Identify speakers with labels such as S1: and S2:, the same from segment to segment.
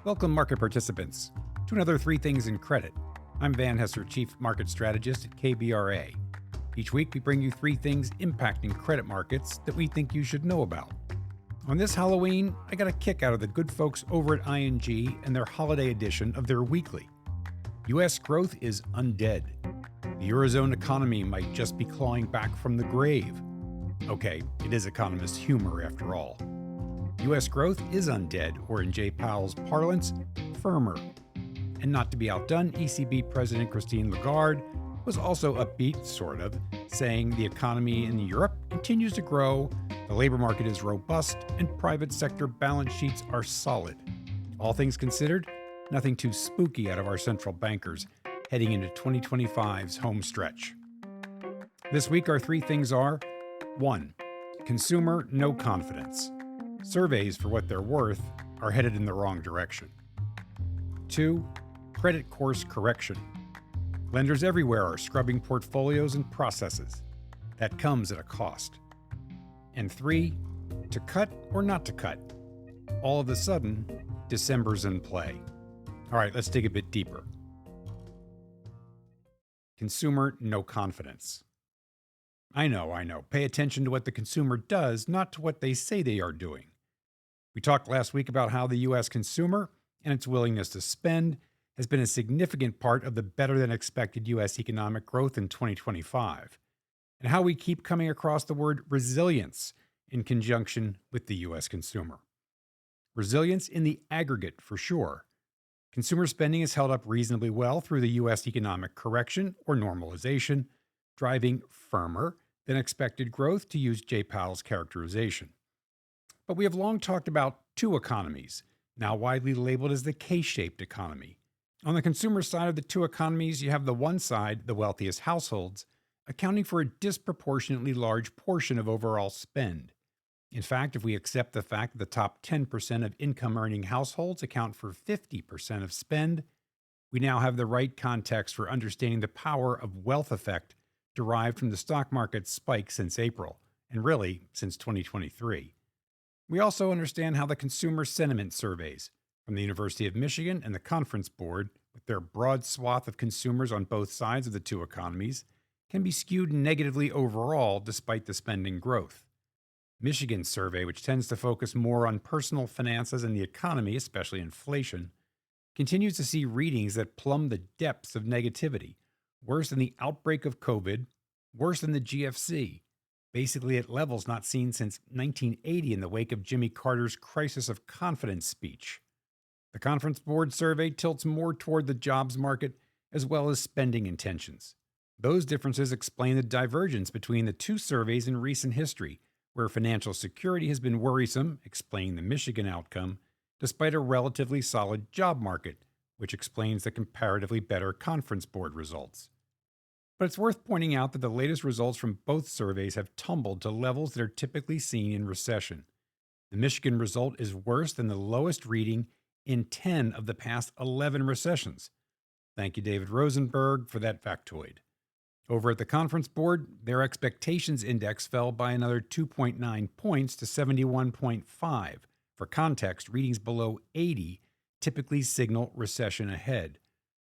S1: Welcome, market participants, to another Three Things in Credit. I'm Van Hesser, Chief Market Strategist at KBRA. Each week, we bring you three things impacting credit markets that we think you should know about. On this Halloween, I got a kick out of the good folks over at ING and their holiday edition of their weekly. U.S. growth is undead. The Eurozone economy might just be clawing back from the grave. Okay, it is economist humor after all. U.S. growth is undead, or in Jay Powell's parlance, firmer. And not to be outdone, ECB President Christine Lagarde was also upbeat, sort of, saying the economy in Europe continues to grow, the labor market is robust, and private sector balance sheets are solid. All things considered, nothing too spooky out of our central bankers heading into 2025's home stretch. This week, our three things are: 1. Consumer no confidence. Surveys, for what they're worth, are headed in the wrong direction. 2. Credit course correction. Lenders everywhere are scrubbing portfolios and processes. That comes at a cost. And 3. To cut or not to cut. All of a sudden, December's in play. All right, let's dig a bit deeper. Consumer no confidence. I know. Pay attention to what the consumer does, not to what they say they are doing. We talked last week about how the U.S. consumer and its willingness to spend has been a significant part of the better-than-expected U.S. economic growth in 2025, and how we keep coming across the word resilience in conjunction with the U.S. consumer. Resilience in the aggregate, for sure. Consumer spending has held up reasonably well through the U.S. economic correction or normalization, driving firmer than expected growth, to use Jay Powell's characterization. But we have long talked about two economies, now widely labeled as the K-shaped economy. On the consumer side of the two economies, you have the one side, the wealthiest households, accounting for a disproportionately large portion of overall spend. In fact, if we accept the fact that the top 10% of income-earning households account for 50% of spend, we now have the right context for understanding the power of wealth effect derived from the stock market's spike since April, and really since 2023. We also understand how the consumer sentiment surveys from the University of Michigan and the Conference Board, with their broad swath of consumers on both sides of the two economies, can be skewed negatively overall despite the spending growth. Michigan's survey, which tends to focus more on personal finances and the economy, especially inflation, continues to see readings that plumb the depths of negativity, worse than the outbreak of COVID, worse than the GFC, basically at levels not seen since 1980 in the wake of Jimmy Carter's crisis of confidence speech. The Conference Board survey tilts more toward the jobs market as well as spending intentions. Those differences explain the divergence between the two surveys in recent history, where financial security has been worrisome, explaining the Michigan outcome, despite a relatively solid job market, which explains the comparatively better Conference Board results. But it's worth pointing out that the latest results from both surveys have tumbled to levels that are typically seen in recession. The Michigan result is worse than the lowest reading in 10 of the past 11 recessions. Thank you, David Rosenberg, for that factoid. Over at the Conference Board, their expectations index fell by another 2.9 points to 71.5. For context, readings below 80 typically signal recession ahead.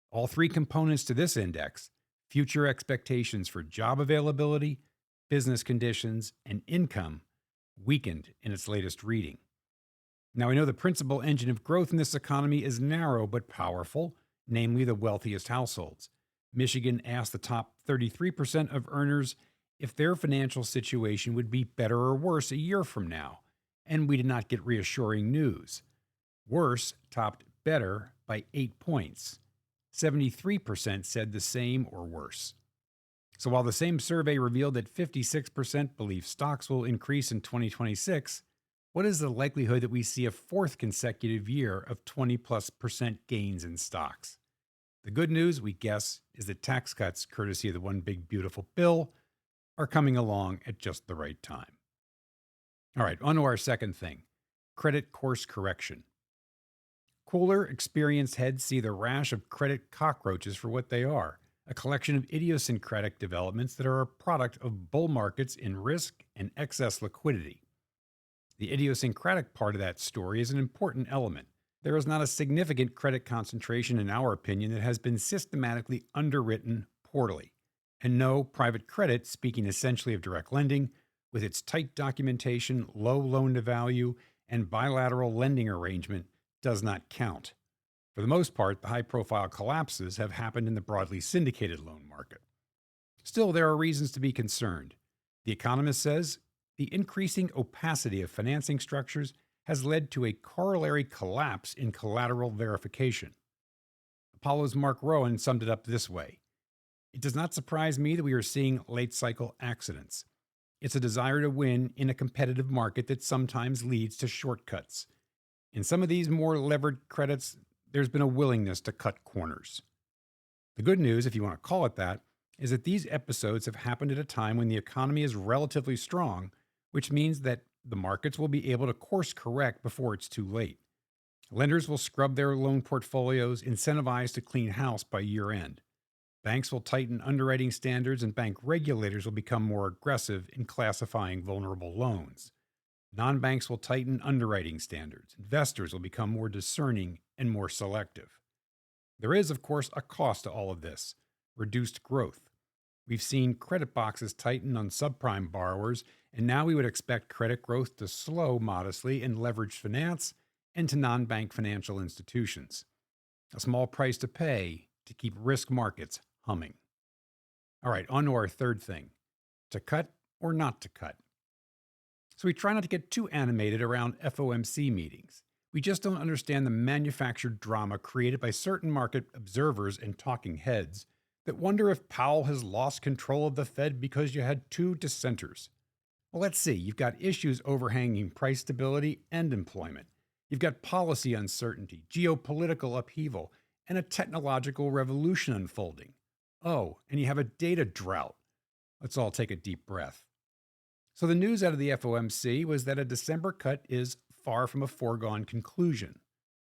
S1: All three components to this index, future expectations for job availability, business conditions, and income, weakened in its latest reading. Now, we know the principal engine of growth in this economy is narrow but powerful, namely the wealthiest households. Michigan asked the top 33% of earners if their financial situation would be better or worse a year from now, and we did not get reassuring news. Worse topped better by 8 points. 73% said the same or worse. So while the same survey revealed that 56% believe stocks will increase in 2026, what is the likelihood that we see a fourth consecutive year of 20+% gains in stocks? The good news, we guess, is that tax cuts, courtesy of the One Big Beautiful Bill, are coming along at just the right time. All right, on to our second thing, credit course correction. Cooler, experienced heads see the rash of credit cockroaches for what they are, a collection of idiosyncratic developments that are a product of bull markets in risk and excess liquidity. The idiosyncratic part of that story is an important element. There is not a significant credit concentration, in our opinion, that has been systematically underwritten poorly. And no, private credit, speaking essentially of direct lending, with its tight documentation, low loan to value, and bilateral lending arrangement, does not count. For the most part, the high profile collapses have happened in the broadly syndicated loan market. Still, there are reasons to be concerned. The Economist says the increasing opacity of financing structures has led to a corollary collapse in collateral verification. Apollo's Mark Rowan summed it up this way: "It does not surprise me that we are seeing late cycle accidents. It's a desire to win in a competitive market that sometimes leads to shortcuts. In some of these more levered credits, there's been a willingness to cut corners." The good news, if you want to call it that, is that these episodes have happened at a time when the economy is relatively strong, which means that the markets will be able to course correct before it's too late. Lenders will scrub their loan portfolios, incentivized to clean house by year end. Banks will tighten underwriting standards, and bank regulators will become more aggressive in classifying vulnerable loans. Non-banks will tighten underwriting standards. Investors will become more discerning and more selective. There is, of course, a cost to all of this: reduced growth. We've seen credit boxes tighten on subprime borrowers, and now we would expect credit growth to slow modestly in leveraged finance and to non-bank financial institutions. A small price to pay to keep risk markets humming. All right, on to our third thing: to cut or not to cut. So we try not to get too animated around FOMC meetings. We just don't understand the manufactured drama created by certain market observers and talking heads that wonder if Powell has lost control of the Fed because you had two dissenters. Well, let's see. You've got issues overhanging price stability and employment. You've got policy uncertainty, geopolitical upheaval, and a technological revolution unfolding. Oh, and you have a data drought. Let's all take a deep breath. So the news out of the FOMC was that a December cut is far from a foregone conclusion.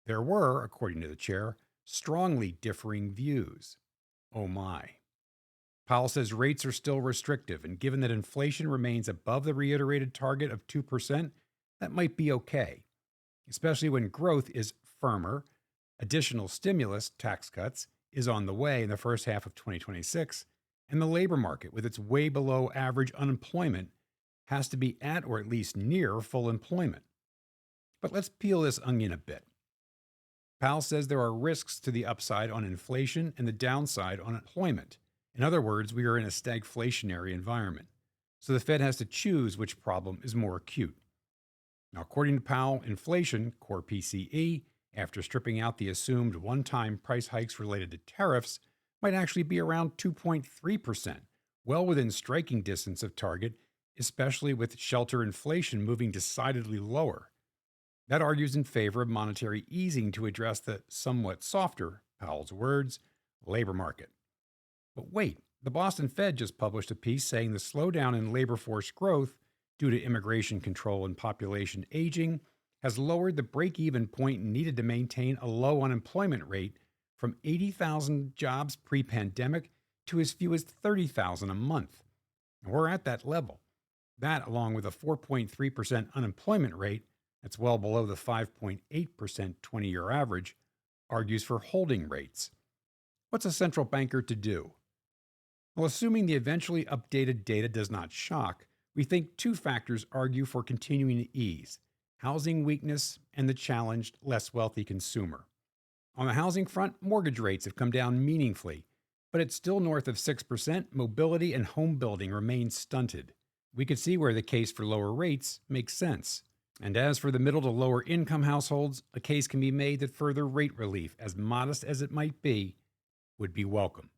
S1: There were, according to the chair, strongly differing views. Oh my. Powell says rates are still restrictive, and given that inflation remains above the reiterated target of 2%, that might be okay, especially when growth is firmer. Additional stimulus, tax cuts, is on the way in the first half of 2026, and the labor market, with its way below average unemployment, has to be at or at least near full employment. But let's peel this onion a bit. Powell says there are risks to the upside on inflation and the downside on employment. In other words, we are in a stagflationary environment. So the Fed has to choose which problem is more acute. Now, according to Powell, inflation, core PCE, after stripping out the assumed one-time price hikes related to tariffs, might actually be around 2.3%, well within striking distance of target, especially with shelter inflation moving decidedly lower. That argues in favor of monetary easing to address the somewhat softer, Powell's words, labor market. But wait, the Boston Fed just published a piece saying the slowdown in labor force growth due to immigration control and population aging has lowered the break-even point needed to maintain a low unemployment rate from 80,000 jobs pre-pandemic to as few as 30,000 a month. And we're at that level. That, along with a 4.3% unemployment rate, that's well below the 5.8% 20-year average, argues for holding rates. What's a central banker to do? Well, assuming the eventually updated data does not shock, we think two factors argue for continuing to ease: housing weakness and the challenged, less wealthy consumer. On the housing front, mortgage rates have come down meaningfully, but it's still north of 6%. Mobility and home building remain stunted. We could see where the case for lower rates makes sense. And as for the middle to lower income households, a case can be made that further rate relief, as modest as it might be, would be welcome.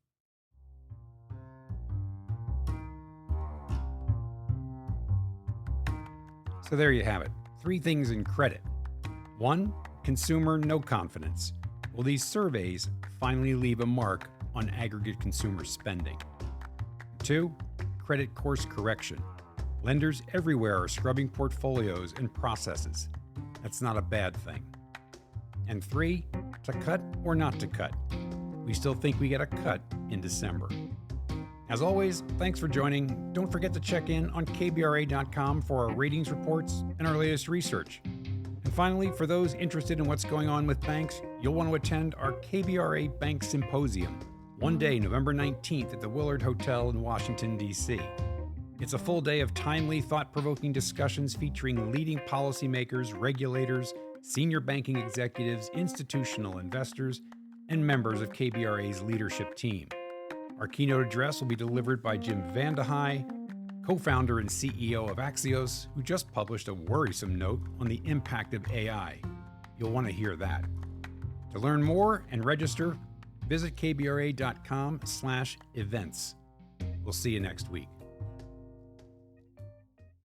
S1: So there you have it. 3 things in credit. 1, consumer no confidence. Will these surveys finally leave a mark on aggregate consumer spending? 2, credit course correction. Lenders everywhere are scrubbing portfolios and processes. That's not a bad thing. And 3, to cut or not to cut. We still think we get a cut in December. As always, thanks for joining. Don't forget to check in on KBRA.com for our ratings reports and our latest research. And finally, for those interested in what's going on with banks, you'll want to attend our KBRA Bank Symposium, one day, November 19th at the Willard Hotel in Washington, D.C. It's a full day of timely, thought-provoking discussions featuring leading policymakers, regulators, senior banking executives, institutional investors, and members of KBRA's leadership team. Our keynote address will be delivered by Jim Vandehei, co-founder and CEO of Axios, who just published a worrisome note on the impact of AI. You'll want to hear that. To learn more and register, visit kbra.com/events. We'll see you next week.